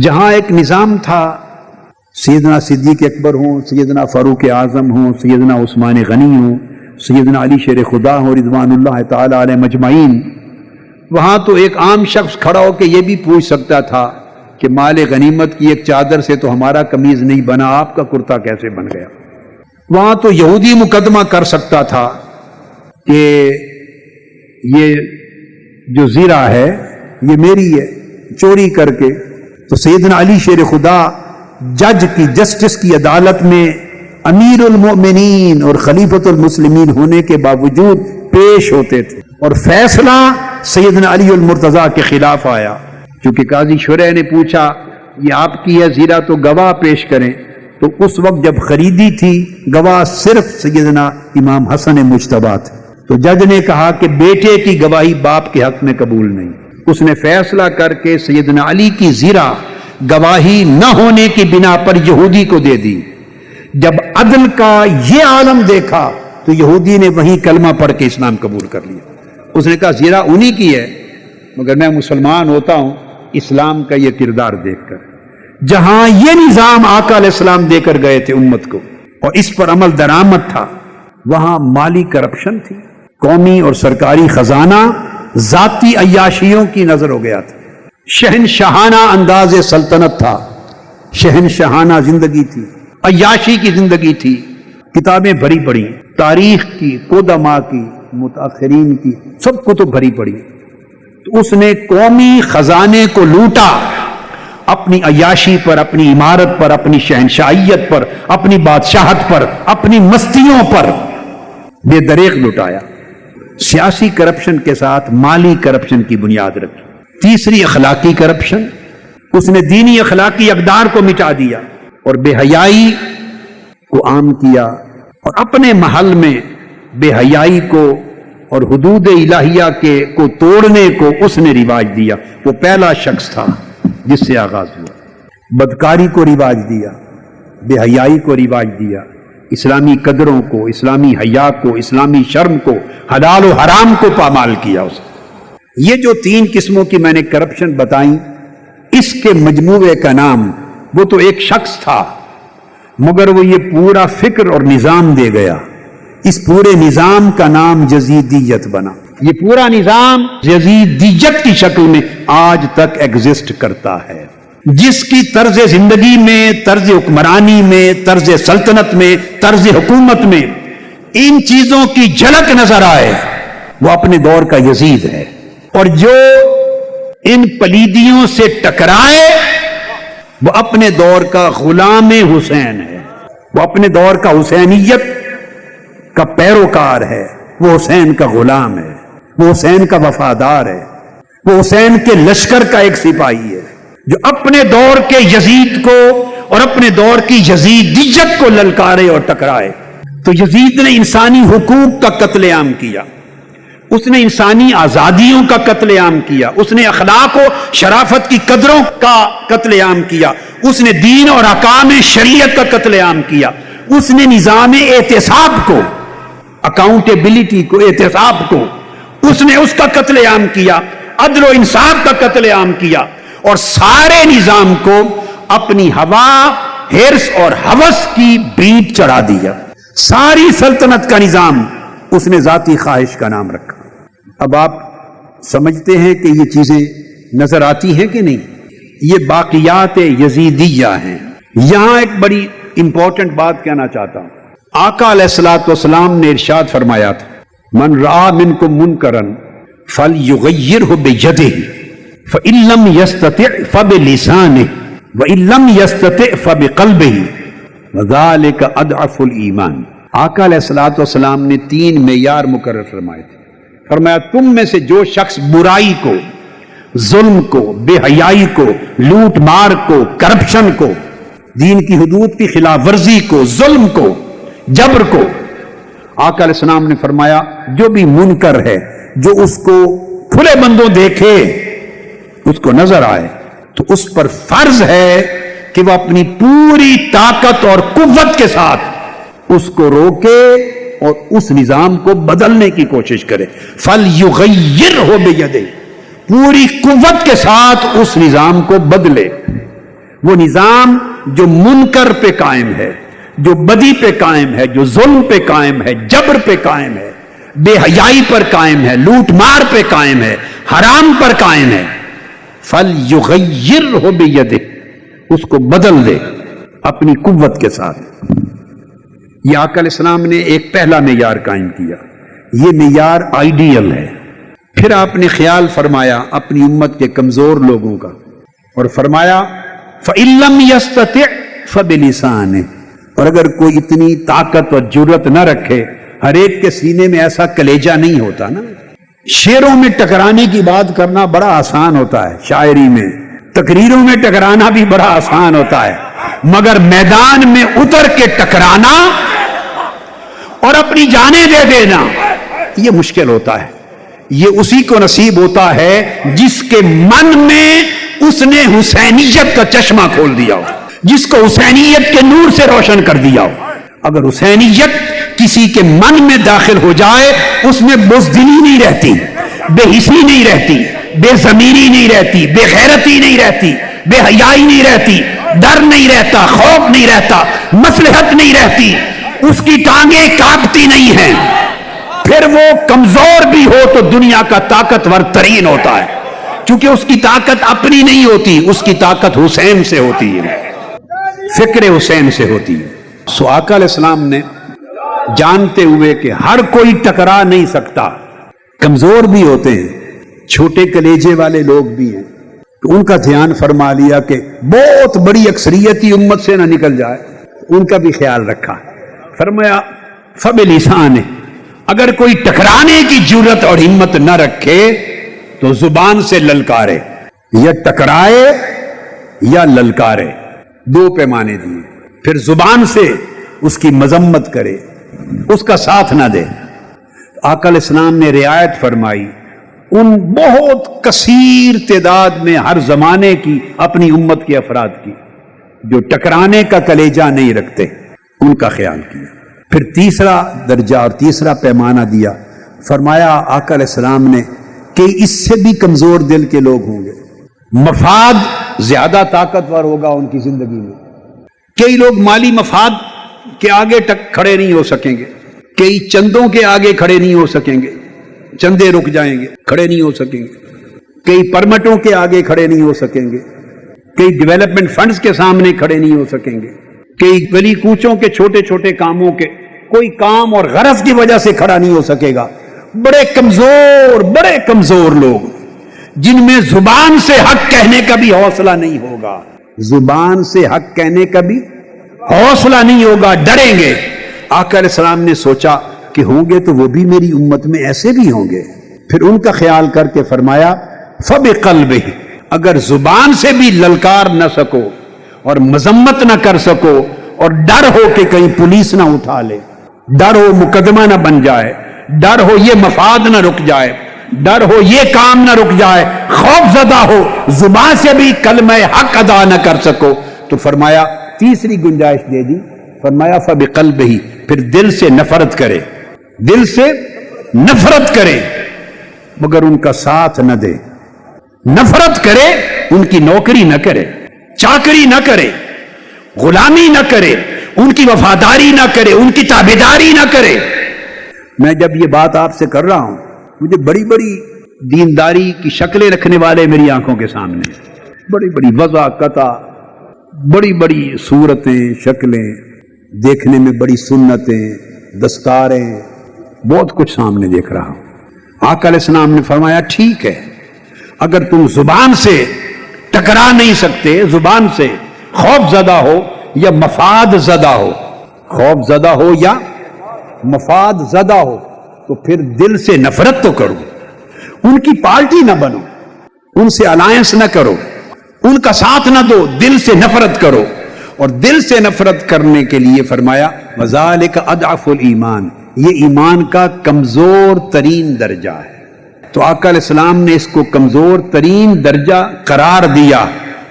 جہاں ایک نظام تھا، سیدنا صدیق اکبر ہوں، سیدنا فاروق اعظم ہوں، سیدنا عثمان غنی ہوں، سیدنا علی شیر خدا ہوں رضوان اللہ تعالی علیہ مجمعین، وہاں تو ایک عام شخص کھڑا ہو کے یہ بھی پوچھ سکتا تھا کہ مال غنیمت کی ایک چادر سے تو ہمارا قمیض نہیں بنا، آپ کا کرتا کیسے بن گیا؟ وہاں تو یہودی مقدمہ کر سکتا تھا کہ یہ جو زیرہ ہے یہ میری ہے، چوری کر کے۔ تو سیدنا علی شیر خدا جج کی، جسٹس کی عدالت میں امیر المؤمنین اور خلیفۃ المسلمین ہونے کے باوجود پیش ہوتے تھے، اور فیصلہ سیدنا علی المرتضیٰ کے خلاف آیا، کیونکہ قاضی شرح نے پوچھا یہ آپ کی ہے زیرہ تو گواہ پیش کریں، تو اس وقت جب خریدی تھی گواہ صرف سیدنا امام حسن مجتبیٰ تھے، تو جج نے کہا کہ بیٹے کی گواہی باپ کے حق میں قبول نہیں۔ اس نے فیصلہ کر کے سیدنا علی کی زیرہ گواہی نہ ہونے کی بنا پر یہودی کو دے دی۔ جب عدل کا یہ عالم دیکھا تو یہودی نے وہیں کلمہ پڑھ کے اسلام قبول کر لیا۔ اس نے کہا زیرہ انہی کی ہے، مگر میں مسلمان ہوتا ہوں اسلام کا یہ کردار دیکھ کر۔ جہاں یہ نظام آقا علیہ السلام دے کر گئے تھے امت کو اور اس پر عمل درآمد تھا، وہاں مالی کرپشن تھی، قومی اور سرکاری خزانہ ذاتی عیاشیوں کی نظر ہو گیا تھا، شہنشاہانہ انداز سلطنت تھا، شہنشاہانہ زندگی تھی، عیاشی کی زندگی تھی، کتابیں بھری پڑی، تاریخ کی، قدماء کی، متاخرین کی، سب کتب بھری پڑی۔ تو اس نے قومی خزانے کو لوٹا، اپنی عیاشی پر، اپنی عمارت پر، اپنی شہنشاہیت پر، اپنی بادشاہت پر، اپنی مستیوں پر بے دریغ لٹایا۔ سیاسی کرپشن کے ساتھ مالی کرپشن کی بنیاد رکھی۔ تیسری اخلاقی کرپشن، اس نے دینی اخلاقی اقدار کو مٹا دیا اور بے حیائی کو عام کیا، اور اپنے محل میں بے حیائی کو اور حدود الہیہ کو توڑنے کو اس نے رواج دیا۔ وہ پہلا شخص تھا جس سے آغاز ہوا۔ بدکاری کو رواج دیا، بے حیائی کو رواج دیا، اسلامی قدروں کو، اسلامی حیا کو، اسلامی شرم کو، حلال و حرام کو پامال کیا اس نے۔ یہ جو تین قسموں کی میں نے کرپشن بتائیں، اس کے مجموعے کا نام، وہ تو ایک شخص تھا مگر وہ یہ پورا فکر اور نظام دے گیا، اس پورے نظام کا نام یزیدیت بنا۔ یہ پورا نظام یزیدیت کی شکل میں آج تک ایگزسٹ کرتا ہے، جس کی طرز زندگی میں، طرز حکمرانی میں، طرز سلطنت میں، طرز حکومت میں ان چیزوں کی جھلک نظر آئے، وہ اپنے دور کا یزید ہے، اور جو ان پلیدیوں سے ٹکرائے وہ اپنے دور کا غلام حسین ہے، وہ اپنے دور کا حسینیت کا پیروکار ہے، وہ حسین کا غلام ہے، وہ حسین کا وفادار ہے، وہ حسین کے لشکر کا ایک سپاہی ہے، جو اپنے دور کے یزید کو اور اپنے دور کی یزیدیت کو للکارے اور ٹکرائے۔ تو یزید نے انسانی حقوق کا قتل عام کیا، اس نے انسانی آزادیوں کا قتل عام کیا، اس نے اخلاق و شرافت کی قدروں کا قتل عام کیا، اس نے دین اور احکام شریعت کا قتل عام کیا، اس نے نظام احتساب کو، اکاؤنٹیبلٹی کو، احتساب کو، اس نے اس کا قتل عام کیا، عدل و انصاف کا قتل عام کیا، اور سارے نظام کو اپنی ہوا، ہرس اور ہوس کی بھینٹ چڑھا دیا۔ ساری سلطنت کا نظام اس نے ذاتی خواہش کا نام رکھا۔ اب آپ سمجھتے ہیں کہ یہ چیزیں نظر آتی ہیں کہ نہیں؟ یہ باقیات یزیدیہ ہیں۔ یہاں ایک بڑی امپورٹنٹ بات کہنا چاہتا ہوں۔ آقا علیہ الصلوۃ والسلام نے ارشاد فرمایا تھا، من رأى منکم منکرا فلیغیرہ بیدہ فإن لم یستطع فبلسانہ وإن لم یستطع فبقلبہ وذلک اضعف الایمان۔ آقا علیہ الصلوۃ والسلام نے تین معیار مقرر فرمائے تھے۔ فرمایا تم میں سے جو شخص برائی کو، ظلم کو، بے حیائی کو، لوٹ مار کو، کرپشن کو، دین کی حدود کی خلاف ورزی کو، ظلم کو، جبر کو، آقا علیہ السلام نے فرمایا جو بھی منکر ہے، جو اس کو کھلے بندوں دیکھے، اس کو نظر آئے، تو اس پر فرض ہے کہ وہ اپنی پوری طاقت اور قوت کے ساتھ اس کو روکے اور اس نظام کو بدلنے کی کوشش کرے۔ فَلْيُغَيِّرْهُ بِيَدِهِ، پوری قوت کے ساتھ اس نظام کو بدلے۔ وہ نظام جو منکر پہ قائم ہے، جو بدی پہ قائم ہے، جو ظلم پہ قائم ہے، جبر پہ قائم ہے، بے حیائی پر قائم ہے، لوٹ مار پہ قائم ہے، حرام پر قائم ہے، فَلْيُغَيِّرْهُ بِيَدِهِ، اس کو بدل دے اپنی قوت کے ساتھ۔ یہ آقا علیہ السلام نے ایک پہلا معیار قائم کیا، یہ معیار آئیڈیل ہے۔ پھر آپ نے خیال فرمایا اپنی امت کے کمزور لوگوں کا، اور فرمایا فَإِن لَّمْ يَسْتَطِعْ فَبِلِسَانِهِ، اور اگر کوئی اتنی طاقت اور جرت نہ رکھے، ہر ایک کے سینے میں ایسا کلیجہ نہیں ہوتا نا۔ شعروں میں ٹکرانے کی بات کرنا بڑا آسان ہوتا ہے، شاعری میں، تقریروں میں ٹکرانا بھی بڑا آسان ہوتا ہے، مگر میدان میں اتر کے ٹکرانا اور اپنی جانیں دے دینا یہ مشکل ہوتا ہے۔ یہ اسی کو نصیب ہوتا ہے جس کے من میں اس نے حسینیت کا چشمہ کھول دیا ہو، جس کو حسینیت کے نور سے روشن کر دیا ہو۔ اگر حسینیت کسی کے من میں داخل ہو جائے، اس میں بزدلی نہیں رہتی، بے حسی نہیں رہتی، بے ضمیری نہیں رہتی، بے غیرتی نہیں رہتی، بے حیائی نہیں رہتی، ڈر نہیں رہتا، خوف نہیں رہتا، مصلحت نہیں رہتی، اس کی ٹانگیں کانپتی نہیں ہیں۔ پھر وہ کمزور بھی ہو تو دنیا کا طاقتور ترین ہوتا ہے، کیونکہ اس کی طاقت اپنی نہیں ہوتی، اس کی طاقت حسین سے ہوتی ہے، فکر حسین سے ہوتی ہے۔ سو آقا علیہ السلام نے جانتے ہوئے کہ ہر کوئی ٹکرا نہیں سکتا، کمزور بھی ہوتے ہیں، چھوٹے کلیجے والے لوگ بھی ہیں، تو ان کا دھیان فرما لیا کہ بہت بڑی اکثریتی امت سے نہ نکل جائے، ان کا بھی خیال رکھا۔ فرمایا فَبِلِسَانِهِ، اگر کوئی ٹکرانے کی جرت اور ہمت نہ رکھے تو زبان سے للکارے، یا ٹکرائے یا للکارے، دو پیمانے دیے۔ پھر زبان سے اس کی مذمت کرے، اس کا ساتھ نہ دے۔ آقا علیہ السلام نے رعایت فرمائی ان بہت کثیر تعداد میں ہر زمانے کی اپنی امت کے افراد کی جو ٹکرانے کا کلیجہ نہیں رکھتے، ان کا خیال کیا۔ پھر تیسرا درجہ اور تیسرا پیمانہ دیا، فرمایا آقا علیہ السلام نے کہ اس سے بھی کمزور دل کے لوگ ہوں گے، مفاد زیادہ طاقتور ہوگا ان کی زندگی میں۔ کئی لوگ مالی مفاد کے آگے تک کھڑے نہیں ہو سکیں گے، کئی چندوں کے آگے کھڑے نہیں ہو سکیں گے، چندے رک جائیں گے، کھڑے نہیں ہو سکیں گے، کئی پرمٹوں کے آگے کھڑے نہیں ہو سکیں گے، کئی ڈیولپمنٹ فنڈز کے سامنے کھڑے نہیں ہو سکیں گے، کئی گلی کوچوں کے چھوٹے چھوٹے کاموں کے کوئی کام اور غرض کی وجہ سے کھڑا نہیں ہو سکے گا۔ بڑے کمزور لوگ جن میں زبان سے حق کہنے کا بھی حوصلہ نہیں ہوگا، زبان سے حق کہنے کا بھی حوصلہ نہیں ہوگا، ڈریں گے۔ آقا علیہ السلام نے سوچا کہ ہوں گے تو وہ بھی میری امت میں ایسے بھی ہوں گے، پھر ان کا خیال کر کے فرمایا فَبِقَلْبِهِ، اگر زبان سے بھی للکار نہ سکو اور مذمت نہ کر سکو، اور ڈر ہو کہ کہیں پولیس نہ اٹھا لے، ڈر ہو مقدمہ نہ بن جائے، ڈر ہو یہ مفاد نہ رک جائے، ڈر ہو یہ کام نہ رک جائے، خوف زدہ ہو، زبان سے بھی کلمہ حق ادا نہ کر سکو، تو فرمایا تیسری گنجائش دے دی، فرمایا فَبِقَلْبِهِ، پھر دل سے نفرت کرے، دل سے نفرت کرے مگر ان کا ساتھ نہ دے، نفرت کرے، ان کی نوکری نہ کرے، چاکری نہ کرے، غلامی نہ کرے، ان کی وفاداری نہ کرے، ان کی تابعداری نہ کرے۔ میں جب یہ بات آپ سے کر رہا ہوں، مجھے بڑی بڑی دینداری کی شکلیں رکھنے والے میری آنکھوں کے سامنے، بڑی بڑی وضع قطع، بڑی بڑی صورتیں، شکلیں، دیکھنے میں بڑی سنتیں، دستاریں، بہت کچھ سامنے دیکھ رہا ہوں۔ آقا علیہ السلام نے فرمایا ٹھیک ہے، اگر تم زبان سے ٹکرا نہیں سکتے، زبان سے خوف زدہ ہو یا مفاد زدہ ہو، خوف زدہ ہو یا مفاد زدہ ہو، تو پھر دل سے نفرت تو کرو، ان کی پارٹی نہ بنو، ان سے الائنس نہ کرو، ان کا ساتھ نہ دو، دل سے نفرت کرو۔ اور دل سے نفرت کرنے کے لیے فرمایا وَذَلِكَ أَضْعَفُ الْإِيمَانِ، یہ ایمان کا کمزور ترین درجہ ہے۔ تو آقا علیہ السلام نے اس کو کمزور ترین درجہ قرار دیا،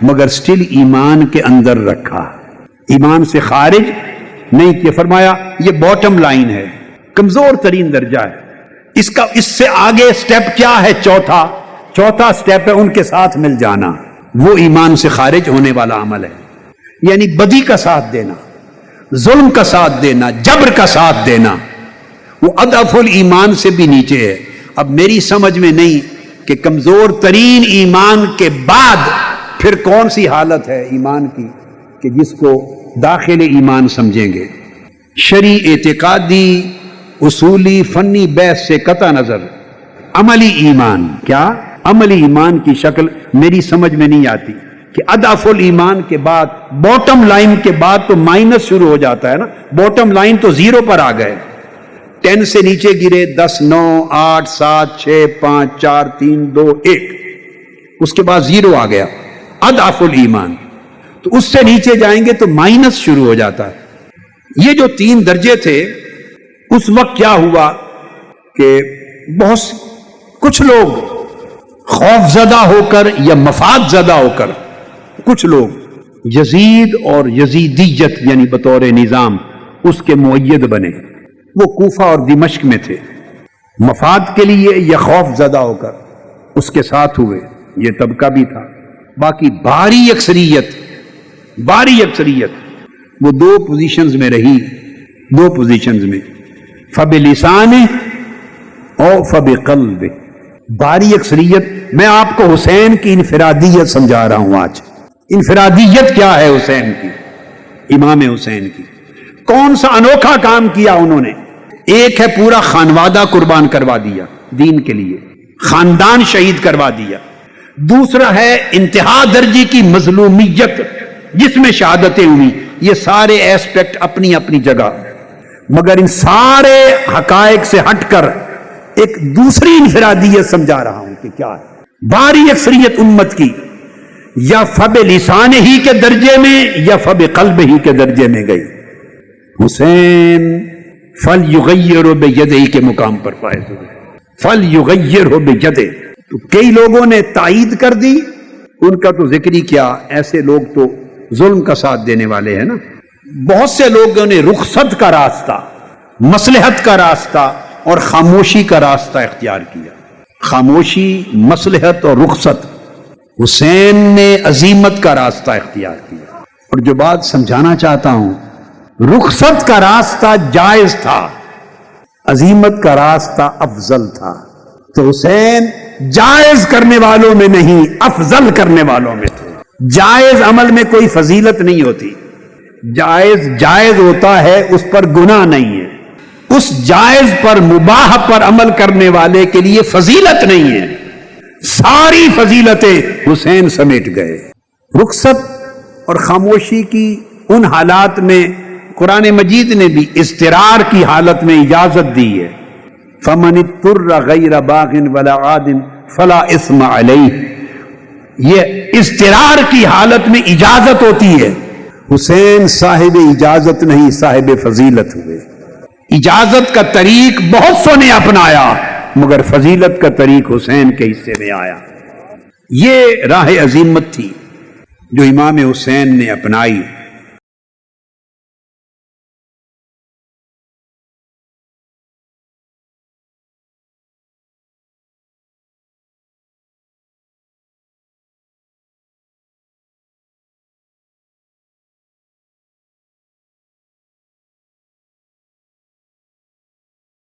مگر سٹل ایمان کے اندر رکھا، ایمان سے خارج نہیں کیا۔ فرمایا یہ باٹم لائن ہے، کمزور ترین درجہ ہے، اس سے آگے سٹیپ کیا ہے؟ چوتھا سٹیپ ہے ان کے ساتھ مل جانا، وہ ایمان سے خارج ہونے والا عمل ہے۔ یعنی بدی کا ساتھ دینا، ظلم کا ساتھ دینا، جبر کا ساتھ دینا، وہ اضعف الایمان سے بھی نیچے ہے۔ اب میری سمجھ میں نہیں کہ کمزور ترین ایمان کے بعد پھر کون سی حالت ہے ایمان کی کہ جس کو داخل ایمان سمجھیں گے۔ شرعی، اعتقادی، اصولی، فنی بحث سے قطع نظر عملی ایمان، کیا عملی ایمان کی شکل میری سمجھ میں نہیں آتی کہ اضعف الایمان کے بعد، باٹم لائن کے بعد تو مائنس شروع ہو جاتا ہے نا، باٹم لائن تو زیرو پر آ گئے، 10 سے نیچے گرے، 10، 9، 8، 7، 6، 5، 4، 3، 2، 1، اس کے بعد زیرو آ گیا، اضعف الایمان، تو اس سے نیچے جائیں گے تو مائنس شروع ہو جاتا ہے۔ یہ جو 3 درجے تھے، اس وقت کیا ہوا کہ کچھ لوگ خوف زدہ ہو کر یا مفاد زدہ ہو کر، کچھ لوگ یزید اور یزیدیت یعنی بطور نظام اس کے مؤید بنے، وہ کوفہ اور دمشق میں تھے، مفاد کے لیے یا خوف زدہ ہو کر اس کے ساتھ ہوئے، یہ طبقہ بھی تھا۔ باقی بھاری اکثریت وہ 2 پوزیشنز میں رہی، 2 پوزیشنز میں، فبلسانہ اور فبقلبہ۔ بھاری اکثریت، میں آپ کو حسین کی انفرادیت سمجھا رہا ہوں آج۔ انفرادیت کیا ہے حسین کی، امام حسین کی؟ کون سا انوکھا کام کیا انہوں نے؟ ایک ہے پورا خانوادہ قربان کروا دیا دین کے لیے، خاندان شہید کروا دیا۔ دوسرا ہے انتہا درجے کی مظلومیت جس میں شہادتیں ہوئی۔ یہ سارے ایسپیکٹ اپنی اپنی جگہ، مگر ان سارے حقائق سے ہٹ کر ایک دوسری انفرادیت سمجھا رہا ہوں کہ کیا ہے۔ بھاری اکثریت امت کی یا فب لسان ہی کے درجے میں یا فب قلب ہی کے درجے میں گئی۔ حسین فلیغیرہ بیدہ کے مقام پر فائز ہوئے، فلیغیرہ بیدہ۔ تو کئی لوگوں نے تائید کر دی، ان کا تو ذکر ہی کیا، ایسے لوگ تو ظلم کا ساتھ دینے والے ہیں نا۔ بہت سے لوگوں نے رخصت کا راستہ، مصلحت کا راستہ اور خاموشی کا راستہ اختیار کیا۔ خاموشی، مصلحت اور رخصت۔ حسین نے عزیمت کا راستہ اختیار کیا۔ اور جو بات سمجھانا چاہتا ہوں، رخصت کا راستہ جائز تھا، عزیمت کا راستہ افضل تھا۔ تو حسین جائز کرنے والوں میں نہیں، افضل کرنے والوں میں تھے۔ جائز عمل میں کوئی فضیلت نہیں ہوتی، جائز ہوتا ہے، اس پر گناہ نہیں ہے۔ اس جائز پر، مباح پر عمل کرنے والے کے لیے فضیلت نہیں ہے۔ ساری فضیلتیں حسین سمیٹ گئے۔ رخصت اور خاموشی کی ان حالات میں قرآن مجید نے بھی اضطرار کی حالت میں اجازت دی ہے۔ فَمَنِ اضْطُرَّ غَيْرَ بَاغٍ وَلَا عَادٍ فَلَا إِثْمَ عَلَيْهِ۔ یہ اضطرار کی حالت میں اجازت ہوتی ہے۔ حسین صاحب اجازت نہیں، صاحب فضیلت ہوئے۔ اجازت کا طریق بہت سو نے اپنایا، مگر فضیلت کا طریق حسین کے حصے میں آیا۔ یہ راہ عزیمت تھی جو امام حسین نے اپنائی۔